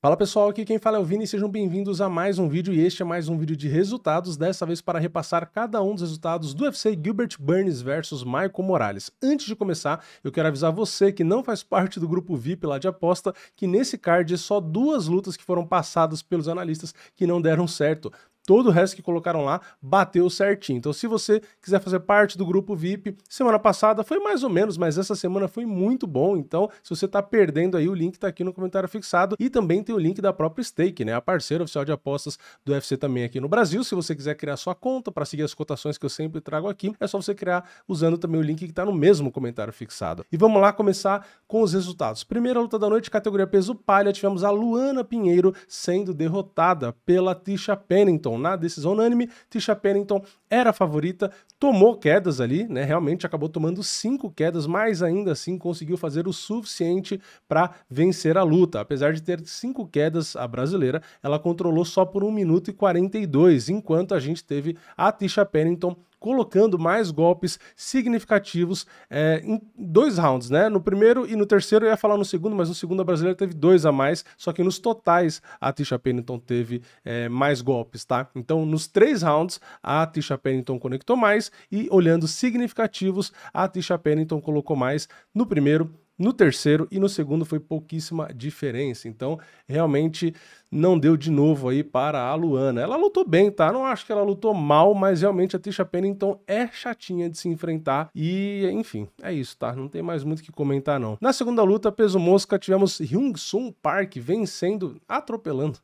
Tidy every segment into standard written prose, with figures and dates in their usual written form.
Fala pessoal, aqui quem fala é o Vini e sejam bem-vindos a mais um vídeo, e este é mais um vídeo de resultados, dessa vez para repassar cada um dos resultados do UFC Gilbert Burns versus Michael Morales. Antes de começar, eu quero avisar você que não faz parte do grupo VIP lá de aposta, que nesse card só 2 lutas que foram passadas pelos analistas que não deram certo. Todo o resto que colocaram lá bateu certinho. Então, se você quiser fazer parte do grupo VIP, semana passada foi mais ou menos, mas essa semana foi muito bom. Então, se você tá perdendo aí, o link tá aqui no comentário fixado. E também tem o link da própria Stake, né? A parceira oficial de apostas do UFC também aqui no Brasil. Se você quiser criar sua conta para seguir as cotações que eu sempre trago aqui, é só você criar usando também o link que tá no mesmo comentário fixado. E vamos lá começar com os resultados. Primeira luta da noite, categoria peso palha, tivemos a Luana Pinheiro sendo derrotada pela Tisha Pennington. Na decisão unânime, Tisha Pennington era a favorita, tomou quedas ali, né? Realmente acabou tomando 5 quedas, mas ainda assim conseguiu fazer o suficiente para vencer a luta. Apesar de ter 5 quedas, a brasileira, ela controlou só por 1 minuto e 42, enquanto a gente teve a Tisha Pennington colocando mais golpes significativos em 2 rounds, né? No primeiro e no terceiro, eu ia falar no segundo, mas no segundo a brasileira teve 2 a mais, só que nos totais a Tisha Pennington teve mais golpes, tá? Então, nos 3 rounds, a Tisha Pennington conectou mais e, olhando significativos, a Tisha Pennington colocou mais no primeiro, no terceiro e no segundo foi pouquíssima diferença, então realmente não deu de novo aí para a Luana. Ela lutou bem, tá? Não acho que ela lutou mal, mas realmente a Tisha Pennington é chatinha de se enfrentar e, enfim, é isso, tá? Não tem mais muito o que comentar, não. Na segunda luta, peso mosca, tivemos Hyun-Soo Park vencendo, atropelando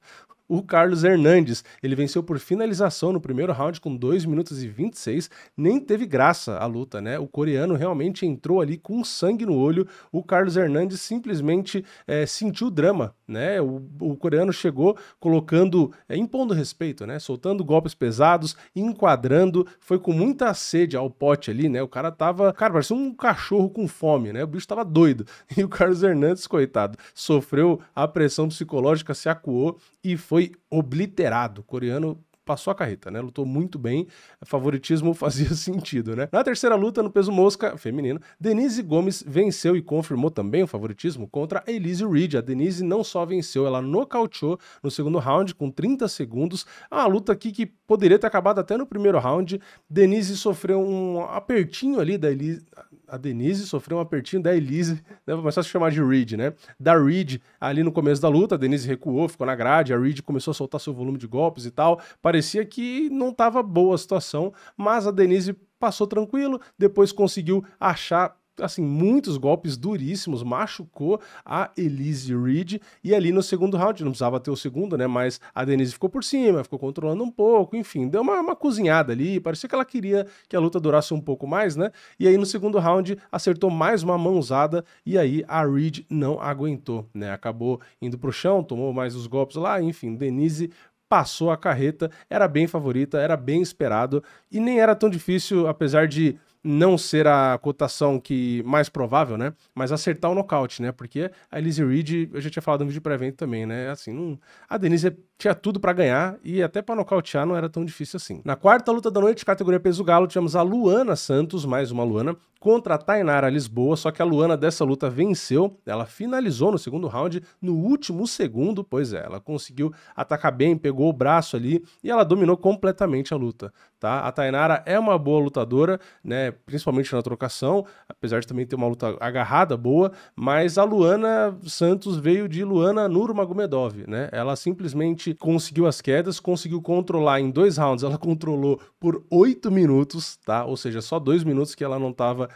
o Carlos Hernandes. Ele venceu por finalização no primeiro round com 2 minutos e 26, nem teve graça a luta, né? O coreano realmente entrou ali com sangue no olho, o Carlos Hernandes simplesmente sentiu o drama, né? O coreano chegou colocando, impondo respeito, né? Soltando golpes pesados, enquadrando, foi com muita sede ao pote ali, né? O cara tava, parecia um cachorro com fome, né? O bicho tava doido. E o Carlos Hernandes, coitado, sofreu a pressão psicológica, se acuou e foi obliterado. O coreano passou a carreta, né? Lutou muito bem, favoritismo fazia sentido, né? Na terceira luta, no peso mosca feminino, Denise Gomes venceu e confirmou também o favoritismo contra a Elise Reed. A Denise não só venceu, ela nocauteou no segundo round com 30 segundos. Uma luta aqui que poderia ter acabado até no primeiro round. Denise sofreu um apertinho ali da Elise. A Denise sofreu um apertinho da Elise, né? Vou começar a se chamar de Reed, né? Da Reed ali no começo da luta, a Denise recuou, ficou na grade, a Reed começou a soltar seu volume de golpes e tal. Parecia que não estava boa a situação, mas a Denise passou tranquilo, depois conseguiu achar assim, muitos golpes duríssimos, machucou a Elise Reed, e ali no segundo round, não precisava ter o segundo, né, mas a Denise ficou por cima, ficou controlando um pouco, enfim, deu uma cozinhada ali, parecia que ela queria que a luta durasse um pouco mais, né, e aí no segundo round acertou mais uma mãozada, e aí a Reed não aguentou, né, acabou indo pro chão, tomou mais os golpes lá, enfim, Denise passou a carreta, era bem favorita, era bem esperado, e nem era tão difícil, apesar de não ser a cotação que mais provável, né? Mas acertar o nocaute, né? Porque a Elise Reed, eu já tinha falado no vídeo pré-evento também, né? Assim, a Denise tinha tudo pra ganhar e até pra nocautear não era tão difícil assim. Na quarta luta da noite, categoria peso galo, tivemos a Luana Santos, mais uma Luana, contra a Tainara Lisboa, só que a Luana dessa luta venceu, ela finalizou no segundo round, no último segundo, pois é, ela conseguiu atacar bem, pegou o braço ali e ela dominou completamente a luta, tá? A Tainara é uma boa lutadora, né? Principalmente na trocação, apesar de também ter uma luta agarrada boa, mas a Luana Santos veio de Luana Nurmagomedov, né? Ela simplesmente conseguiu as quedas, conseguiu controlar em 2 rounds, ela controlou por 8 minutos, tá? Ou seja, só 2 minutos que ela não estava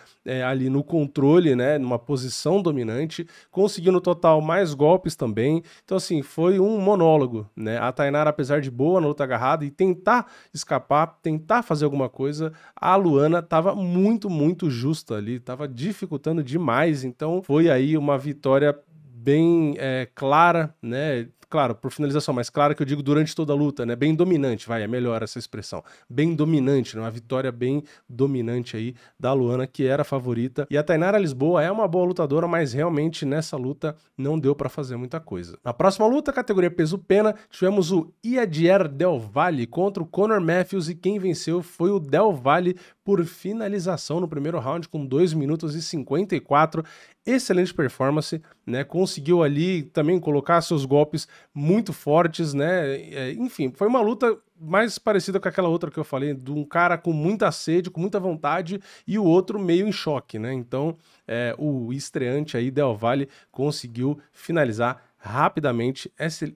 ali no controle, né? Numa posição dominante, conseguiu no total mais golpes também, então assim, foi um monólogo, né? A Tainara, apesar de boa na luta agarrada e tentar escapar, tentar fazer alguma coisa, a Luana tava muito justa ali, tava dificultando demais, então foi aí uma vitória bem clara, né? Claro, por finalização, mas claro que eu digo durante toda a luta, né? Bem dominante, é melhor essa expressão. Bem dominante, né? Uma vitória bem dominante aí da Luana, que era a favorita. E a Tainara Lisboa é uma boa lutadora, mas realmente nessa luta não deu pra fazer muita coisa. Na próxima luta, categoria peso pena, tivemos o Yadier Del Valle contra o Conor Matthews e quem venceu foi o Del Valle por finalização no primeiro round com 2 minutos e 54. Excelente performance, né? Conseguiu ali também colocar seus golpes muito fortes, né? Enfim, foi uma luta mais parecida com aquela outra que eu falei, de um cara com muita sede, com muita vontade, e o outro meio em choque, né? Então, o estreante aí, Del Valle, conseguiu finalizar rapidamente,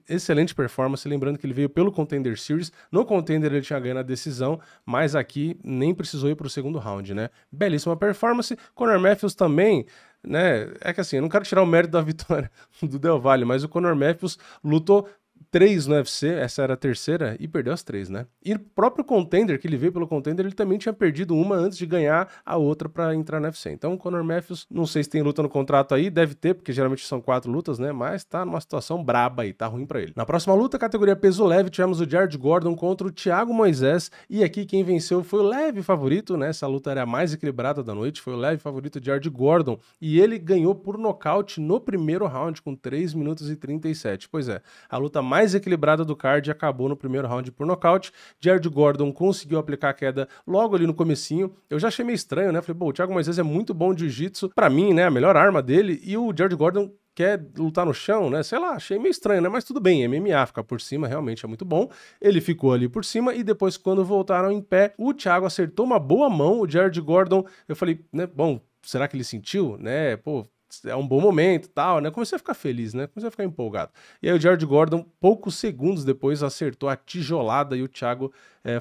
excelente performance, lembrando que ele veio pelo Contender Series, no Contender ele tinha ganho na decisão, mas aqui nem precisou ir para o segundo round, né? Belíssima performance, Conor Matthews também, né? É que assim, eu não quero tirar o mérito da vitória do Del Valle, mas o Conor Matthews lutou 3 no UFC, essa era a terceira, e perdeu as 3, né? E o próprio Contender, que ele veio pelo Contender, ele também tinha perdido uma antes de ganhar a outra pra entrar no UFC. Então o Conor Matthews, não sei se tem luta no contrato aí, deve ter, porque geralmente são 4 lutas, né? Mas tá numa situação braba aí, tá ruim pra ele. Na próxima luta, categoria peso leve, tivemos o Jared Gordon contra o Thiago Moisés, e aqui quem venceu foi o leve favorito, né? Essa luta era a mais equilibrada da noite, foi o leve favorito Jared Gordon, e ele ganhou por nocaute no primeiro round, com 3 minutos e 37. Pois é, a luta mais equilibrada do card acabou no primeiro round por nocaute. Jared Gordon conseguiu aplicar a queda logo ali no comecinho. Eu já achei meio estranho, né? Falei, pô, o Thiago Moisés é muito bom de jiu-jitsu, pra mim, né, a melhor arma dele, e o Jared Gordon quer lutar no chão, né? Sei lá, achei meio estranho, né? Mas tudo bem, MMA ficar por cima realmente é muito bom. Ele ficou ali por cima e depois, quando voltaram em pé, o Thiago acertou uma boa mão. O Jared Gordon, eu falei, né, bom, será que ele sentiu, né? Pô, é um bom momento e tal, né? Comecei a ficar feliz, né? Comecei a ficar empolgado. E aí o Jared Gordon, poucos segundos depois, acertou a tijolada e o Thiago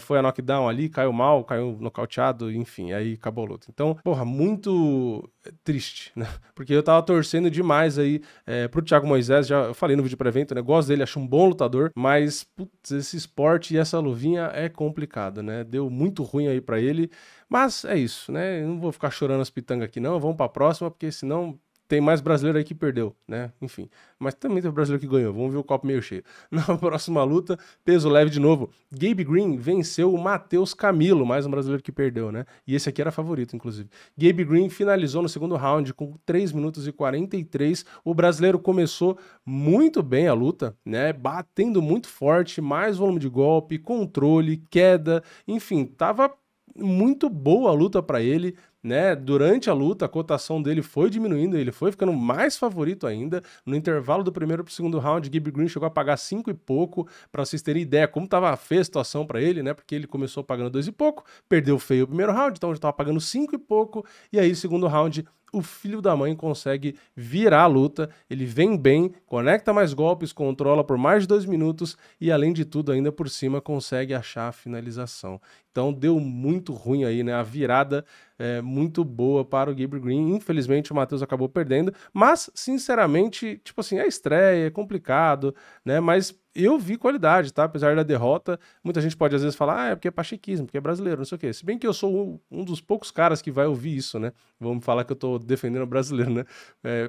foi a knockdown ali, caiu mal, caiu nocauteado, enfim, aí acabou a luta. Então, porra, muito triste, né? Porque eu tava torcendo demais aí pro Thiago Moisés, já falei no vídeo pré-evento, né? Gosto dele, acho um bom lutador, mas, putz, esse esporte e essa luvinha é complicado, né? Deu muito ruim aí pra ele, mas é isso, né? Eu não vou ficar chorando as pitangas aqui não, vamos pra próxima, porque senão tem mais brasileiro aí que perdeu, né? Enfim. Mas também tem brasileiro que ganhou. Vamos ver o copo meio cheio. Na próxima luta, peso leve de novo. Gabe Green venceu o Matheus Camilo, mais um brasileiro que perdeu, né? E esse aqui era favorito, inclusive. Gabe Green finalizou no segundo round com 3 minutos e 43. O brasileiro começou muito bem a luta, né? Batendo muito forte, mais volume de golpe, controle, queda, enfim, tava muito boa a luta para ele, né? Durante a luta, a cotação dele foi diminuindo, ele foi ficando mais favorito ainda. No intervalo do primeiro para o segundo round, Gabe Green chegou a pagar 5 e pouco, para vocês terem ideia como estava feia a situação para ele, né? Porque ele começou pagando 2 e pouco, perdeu feio o primeiro round, então já estava pagando 5 e pouco, e aí segundo round o filho da mãe consegue virar a luta, ele vem bem, conecta mais golpes, controla por mais de 2 minutos e além de tudo ainda por cima consegue achar a finalização. Então deu muito ruim aí, né? A virada muito boa para o Gabe Green. Infelizmente o Matheus acabou perdendo, mas sinceramente, tipo assim, é estreia, é complicado, né? Mas eu vi qualidade, tá? Apesar da derrota, muita gente pode às vezes falar, é porque é pachequismo, porque é brasileiro, não sei o quê. Se bem que eu sou um dos poucos caras que vai ouvir isso, né? Vamos falar que eu tô defendendo o brasileiro, né?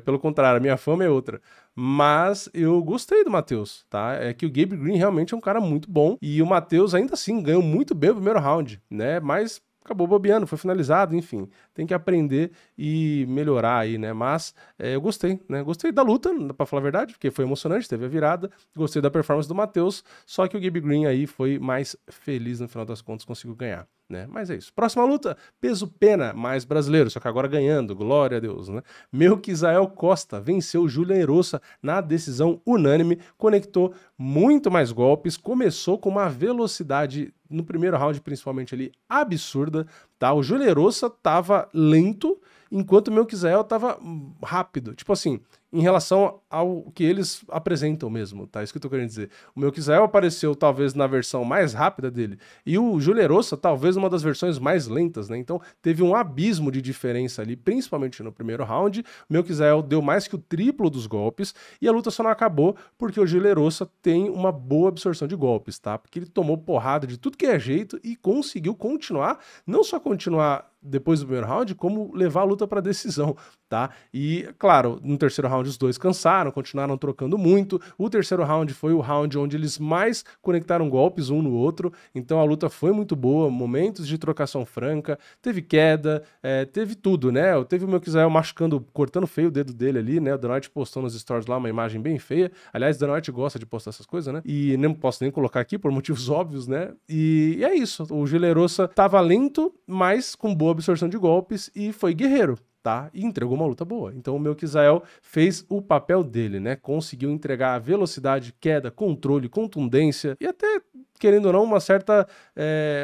Pelo contrário, a minha fama é outra. Mas eu gostei do Matheus, tá? É que o Gabe Green realmente é um cara muito bom e o Matheus ainda assim ganhou muito bem o primeiro round, né? Mas acabou bobeando, foi finalizado, enfim. Tem que aprender e melhorar aí, né? Mas eu gostei, né? Gostei da luta, pra falar a verdade, porque foi emocionante, teve a virada. Gostei da performance do Matheus, só que o Gabe Green aí foi mais feliz no final das contas, conseguiu ganhar, né? Mas é isso. Próxima luta, peso pena, mais brasileiro, só que agora ganhando, glória a Deus, né? Melquizael Costa venceu Julian Erosa na decisão unânime, conectou muito mais golpes, começou com uma velocidade no primeiro round, principalmente ali, absurda, tá? O Julian Erosa tava lento, enquanto o Melquizael tava rápido. Tipo assim, em relação ao que eles apresentam mesmo, tá? Isso que eu tô querendo dizer. O Melquizael apareceu talvez na versão mais rápida dele e o Julian Erosa talvez uma das versões mais lentas, né? Então teve um abismo de diferença ali, principalmente no primeiro round. O Melquizael deu mais que o triplo dos golpes e a luta só não acabou porque o Julian Erosa tem uma boa absorção de golpes, tá? Porque ele tomou porrada de tudo que é jeito e conseguiu continuar, não só continuar depois do primeiro round, como levar a luta para decisão, tá? E, claro, no terceiro round os dois cansaram, continuaram trocando muito. O terceiro round foi o round onde eles mais conectaram golpes um no outro, então a luta foi muito boa, momentos de trocação franca, teve queda, teve tudo, né? Teve o Melquizael machucando, cortando feio o dedo dele ali, né? O Dana postou nos stories lá uma imagem bem feia. Aliás, o Dana gosta de postar essas coisas, né? E não posso nem colocar aqui por motivos óbvios, né? E é isso. O Julian Erosa tava lento, mas com boa absorção de golpes e foi guerreiro. tá? E entregou uma luta boa. Então o Melquizael fez o papel dele, né? Conseguiu entregar velocidade, queda, controle, contundência e até, querendo ou não,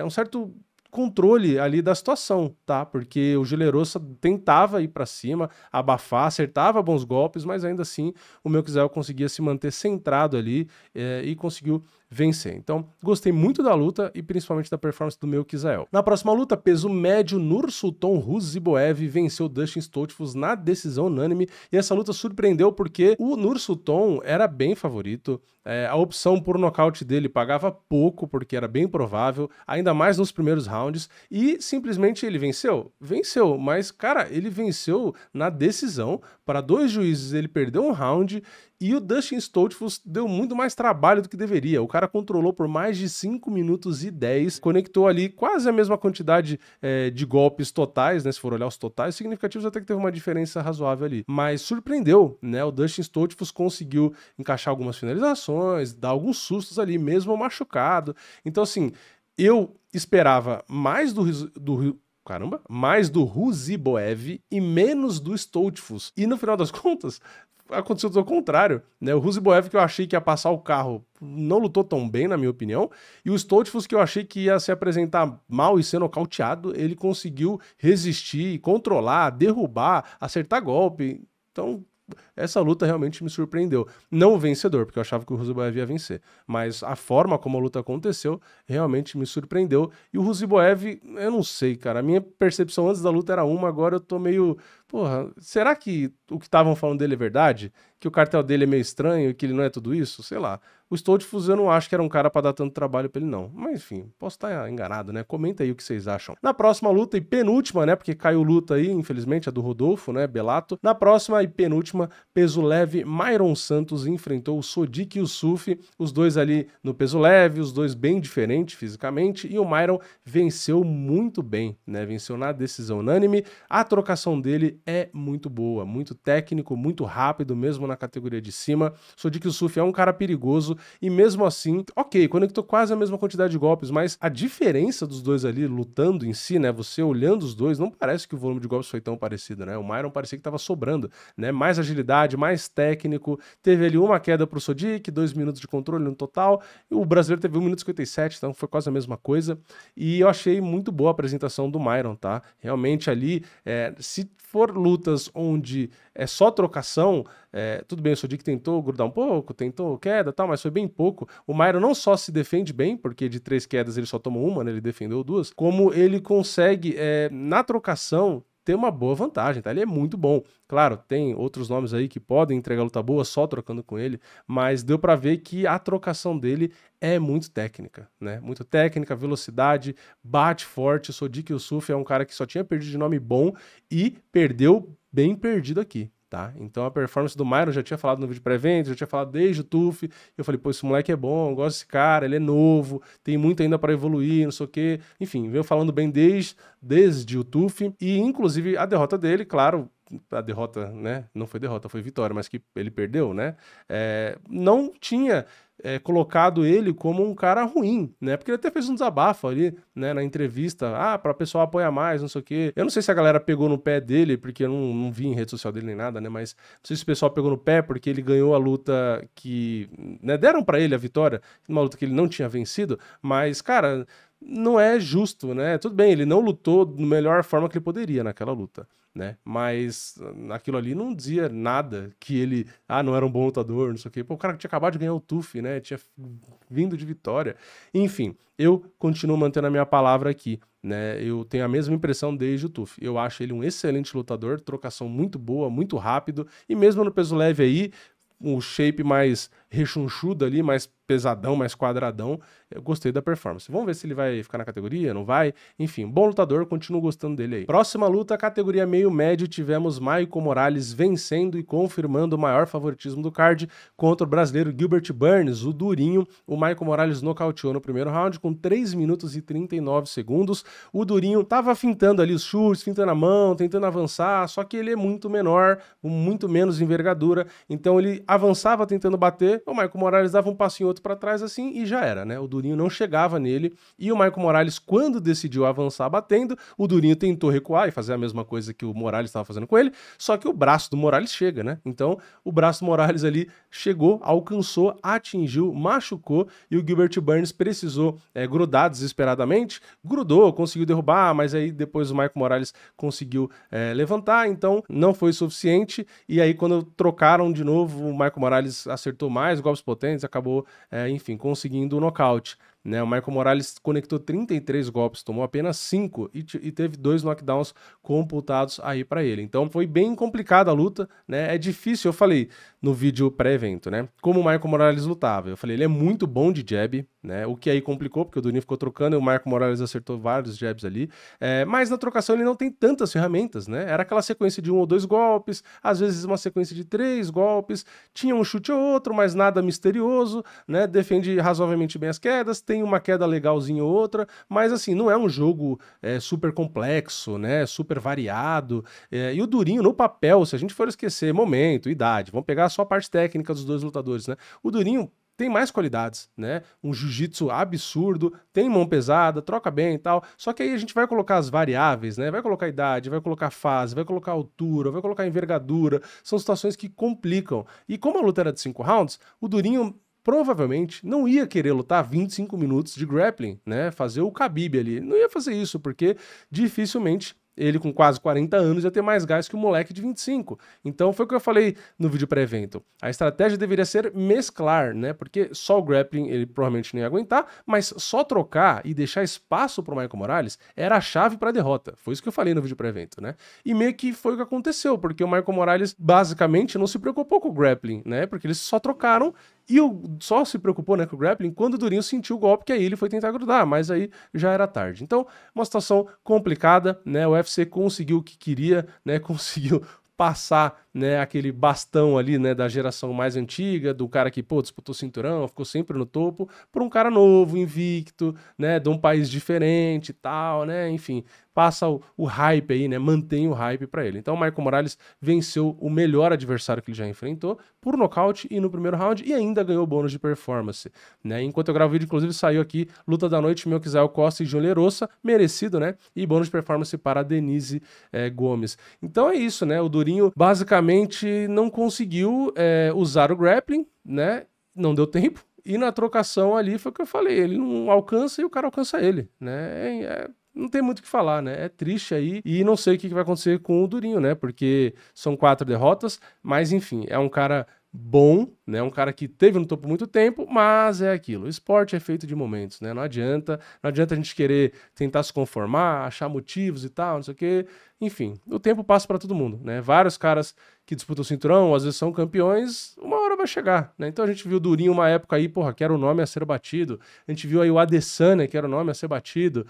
um certo controle ali da situação, tá? Porque o Gelerosa tentava ir para cima, abafar, acertava bons golpes, mas ainda assim o Melquizael conseguia se manter centrado ali e conseguiu vencer. Então, gostei muito da luta e principalmente da performance do Melquizael. Na próxima luta, peso médio, Nursulton Ruziboev venceu Dustin Stoltzfus na decisão unânime e essa luta surpreendeu porque o Nursulton era bem favorito, a opção por nocaute dele pagava pouco porque era bem provável, ainda mais nos primeiros rounds, e simplesmente ele venceu? Venceu, mas cara, ele venceu na decisão, para 2 juízes ele perdeu um round e o Dustin Stoltzfus deu muito mais trabalho do que deveria. O cara controlou por mais de 5 minutos e 10, conectou ali quase a mesma quantidade de golpes totais, né? Se for olhar os totais significativos, até que teve uma diferença razoável ali. Mas surpreendeu, né? O Dustin Stoltzfus conseguiu encaixar algumas finalizações, dar alguns sustos ali, mesmo machucado. Então, assim, eu esperava mais mais do Ruziboev e menos do Stoltzfus. E no final das contas, aconteceu tudo ao contrário, né? O Ruziboev, que eu achei que ia passar o carro, não lutou tão bem, na minha opinião, e o Stoltzfus, que eu achei que ia se apresentar mal e ser nocauteado, ele conseguiu resistir, controlar, derrubar, acertar golpe. Então, essa luta realmente me surpreendeu. Não o vencedor, porque eu achava que o Ruziboev ia vencer, mas a forma como a luta aconteceu realmente me surpreendeu. E o Ruziboev, eu não sei, cara, a minha percepção antes da luta era uma, agora eu tô meio... Porra, será que o que estavam falando dele é verdade? Que o cartel dele é meio estranho e que ele não é tudo isso? Sei lá. O Stoltzfus eu não acho que era um cara pra dar tanto trabalho pra ele, não. Mas enfim, posso estar enganado, né? Comenta aí o que vocês acham. Na próxima luta e penúltima, né? Porque caiu luta aí, infelizmente, a do Rodolfo, né? Bellato. Na próxima e penúltima, peso leve, Myron Santos enfrentou o Sodiq Yusuff. Os dois ali no peso leve, os dois bem diferentes fisicamente. E o Myron venceu muito bem, né? Venceu na decisão unânime. A trocação dele é muito boa, muito técnico, muito rápido, mesmo na categoria de cima. Sodiq Yusuff é um cara perigoso e mesmo assim, ok, conectou quase a mesma quantidade de golpes, mas a diferença dos dois ali lutando em si, né, você olhando os dois, não parece que o volume de golpes foi tão parecido, né? O Myron parecia que tava sobrando, né? Mais agilidade, mais técnico, teve ali uma queda pro Sodiq, 2 minutos de controle no total, e o brasileiro teve 1 minuto e 57, então foi quase a mesma coisa, e eu achei muito boa a apresentação do Myron, tá? Realmente ali, se for lutas onde é só trocação, tudo bem, o Sodiq tentou grudar um pouco, tentou queda e tal, mas foi bem pouco. O Myron não só se defende bem, porque de 3 quedas ele só tomou uma, né, ele defendeu 2, como ele consegue, na trocação, ter uma boa vantagem, tá? Ele é muito bom. Claro, tem outros nomes aí que podem entregar luta boa só trocando com ele, mas deu pra ver que a trocação dele é muito técnica, né? Muito técnica, velocidade, bate forte. O Sodiq Yusuff é um cara que só tinha perdido de nome bom e perdeu bem perdido aqui. Tá? Então a performance do Myron, já tinha falado no vídeo pré-evento, já tinha falado desde o TUF, eu falei, pô, esse moleque é bom, eu gosto desse cara, ele é novo, tem muito ainda para evoluir, não sei o quê, enfim, veio falando bem desde o TUF, e inclusive a derrota dele, claro, a derrota, né, não foi derrota, foi vitória, mas que ele perdeu, né, não tinha colocado ele como um cara ruim, né, porque ele até fez um desabafo ali, né, na entrevista, para o pessoal apoiar mais, não sei o quê. Eu não sei se a galera pegou no pé dele, porque eu não vi em rede social dele nem nada, né, mas não sei se o pessoal pegou no pé porque ele ganhou a luta que, né, deram pra ele a vitória, numa luta que ele não tinha vencido, mas, cara, não é justo, né, tudo bem, ele não lutou da melhor forma que ele poderia naquela luta, né, mas aquilo ali não dizia nada que ele, não era um bom lutador, não sei o quê. Pô, o cara tinha acabado de ganhar o TUF, né, tinha vindo de vitória. Enfim, eu continuo mantendo a minha palavra aqui, né, eu tenho a mesma impressão desde o TUF. Eu acho ele um excelente lutador, trocação muito boa, muito rápido, e mesmo no peso leve aí, um shape mais rechonchudo ali, mais pesadão, mais quadradão, eu gostei da performance. Vamos ver se ele vai ficar na categoria, não vai? Enfim, bom lutador, continuo gostando dele aí. Próxima luta, categoria meio médio, tivemos Maicon Morales vencendo e confirmando o maior favoritismo do card contra o brasileiro Gilbert Burns, o durinho. O Maicon Morales nocauteou no primeiro round com 3 minutos e 39 segundos. O durinho tava fintando ali os chutes, fintando a mão, tentando avançar, só que ele é muito menor, muito menos envergadura, então ele avançava tentando bater, o Michael Morales dava um passinho outro para trás assim e já era, né? O Durinho não chegava nele e o Michael Morales, quando decidiu avançar batendo, o Durinho tentou recuar e fazer a mesma coisa que o Morales estava fazendo com ele, só que o braço do Morales chega, né? Então o braço do Morales ali chegou, alcançou, atingiu, machucou e o Gilbert Burns precisou grudar desesperadamente, grudou, conseguiu derrubar, mas aí depois o Michael Morales conseguiu levantar, então não foi suficiente e aí quando trocaram de novo, o Michael Morales acertou mais golpes potentes, acabou, enfim, conseguindo o nocaute. Né, o Michael Morales conectou 33 golpes, tomou apenas 5 e teve 2 knockdowns computados aí para ele. Então foi bem complicada a luta, né? É difícil, eu falei no vídeo pré-evento, né? Como o Michael Morales lutava. Eu falei, ele é muito bom de jab, né? O que aí complicou, porque o Durinho ficou trocando e o Michael Morales acertou vários jabs ali. Mas na trocação ele não tem tantas ferramentas, né? Era aquela sequência de 1 ou 2 golpes, às vezes uma sequência de 3 golpes, tinha um chute ou outro, mas nada misterioso, né? Defende razoavelmente bem as quedas, tem uma queda legalzinha ou outra, mas assim, não é um jogo super complexo, né? Super variado. E o Durinho, no papel, se a gente for esquecer momento, idade, vamos pegar só a parte técnica dos dois lutadores, né? O Durinho tem mais qualidades, né? Um jiu-jitsu absurdo, tem mão pesada, troca bem e tal. Só que aí a gente vai colocar as variáveis, né? Vai colocar idade, vai colocar fase, vai colocar altura, vai colocar envergadura. São situações que complicam. E como a luta era de 5 rounds, o Durinho provavelmente não ia querer lutar 25 minutos de grappling, né? Fazer o Khabib ali. Ele não ia fazer isso, porque dificilmente ele com quase 40 anos ia ter mais gás que um moleque de 25. Então foi o que eu falei no vídeo pré-evento. A estratégia deveria ser mesclar, né? Porque só o grappling ele provavelmente não ia aguentar, mas só trocar e deixar espaço para o Michael Morales era a chave para a derrota. Foi isso que eu falei no vídeo pré-evento, né? E meio que foi o que aconteceu, porque o Michael Morales basicamente não se preocupou com o grappling, né? Porque eles só trocaram e só se preocupou, né, com o grappling quando o Durinho sentiu o golpe, que aí ele foi tentar grudar, mas aí já era tarde. Então, uma situação complicada, né? O UFC conseguiu o que queria, né? Conseguiu passar, né, aquele bastão ali, né, da geração mais antiga, do cara que, pô, disputou cinturão, ficou sempre no topo, por um cara novo, invicto, né, de um país diferente e tal, né, enfim, passa o hype aí, né, mantém o hype pra ele. Então o Michael Morales venceu o melhor adversário que ele já enfrentou por nocaute e no primeiro round e ainda ganhou bônus de performance, né. Enquanto eu gravo o vídeo, inclusive saiu aqui luta da noite, Melquizael Costa e João Lerosa, merecido, né, e bônus de performance para a Denise Gomes. Então é isso, né, o Durinho basicamente não conseguiu usar o grappling, né, não deu tempo, e na trocação ali foi o que eu falei, ele não alcança e o cara alcança ele, né, não tem muito o que falar, né? É triste aí e não sei o que vai acontecer com o Durinho, né? Porque são 4 derrotas, mas enfim, é um cara bom, né? Um cara que teve no topo muito tempo, mas é aquilo. O esporte é feito de momentos, né? Não adianta a gente querer tentar se conformar, achar motivos e tal, não sei o quê. Enfim, o tempo passa para todo mundo, né? Vários caras que disputam o cinturão, às vezes são campeões, uma hora vai chegar, né? Então a gente viu o Durinho uma época aí, porra, que era o nome a ser batido. A gente viu aí o Adesanya, que era o nome a ser batido.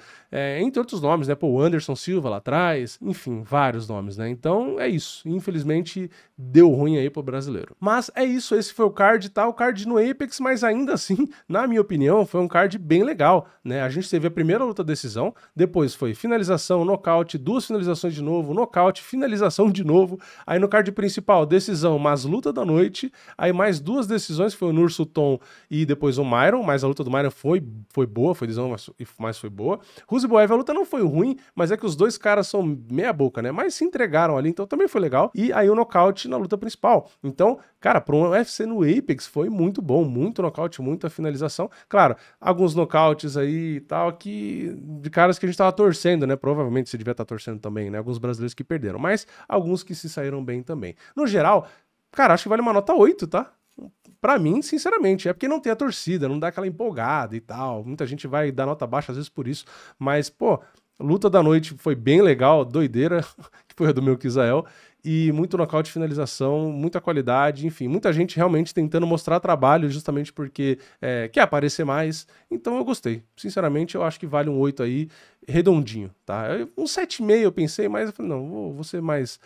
Entre outros nomes, né? Pô, o Anderson Silva lá atrás. Enfim, vários nomes, né? Então é isso. Infelizmente deu ruim aí pro brasileiro. Mas é isso, esse foi o card, tá? O card no Apex, mas ainda assim, na minha opinião, foi um card bem legal, né? A gente teve a primeira luta decisão, depois foi finalização, nocaute, 2 finalizações de novo, nocaute, finalização de novo. Aí no card principal, decisão, mas luta da noite. Aí mais 2 decisões, foi o Nursulton e depois o Myron, mas a luta do Myron foi boa, foi decisão, mas foi boa. Ruziboev, a luta não foi ruim, mas é que os dois caras são meia boca, né? Mas se entregaram ali, então também foi legal. E aí o nocaute na luta principal. Então, cara, para um UFC no Apex foi muito bom, muito nocaute, muita finalização. Claro, alguns nocautes aí e tal, que de caras que a gente tava torcendo, né? Provavelmente você devia estar torcendo também, né? Alguns brasileiros que perderam, mas alguns que se saíram bem também. No geral, cara, acho que vale uma nota 8, tá? Pra mim, sinceramente, é porque não tem a torcida, não dá aquela empolgada e tal. Muita gente vai dar nota baixa às vezes por isso, mas, pô, luta da noite foi bem legal, doideira, que foi a do Melquizael, e muito nocaute, finalização, muita qualidade, enfim, muita gente realmente tentando mostrar trabalho justamente porque quer aparecer mais, então eu gostei. Sinceramente, eu acho que vale um 8 aí, redondinho, tá? Um 7,5 eu pensei, mas eu falei, não, vou ser mais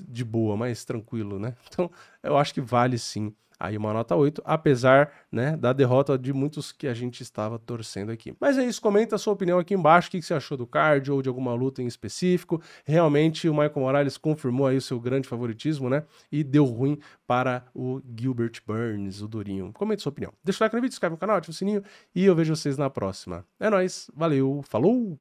de boa, mais tranquilo, né? Então, eu acho que vale sim aí uma nota 8, apesar, né, da derrota de muitos que a gente estava torcendo aqui. Mas é isso, comenta a sua opinião aqui embaixo, o que você achou do card ou de alguma luta em específico. Realmente o Michael Morales confirmou aí o seu grande favoritismo, né, e deu ruim para o Gilbert Burns, o Durinho. Comente sua opinião. Deixa o like no vídeo, se inscreve no canal, ativa o sininho e eu vejo vocês na próxima. É nóis, valeu, falou!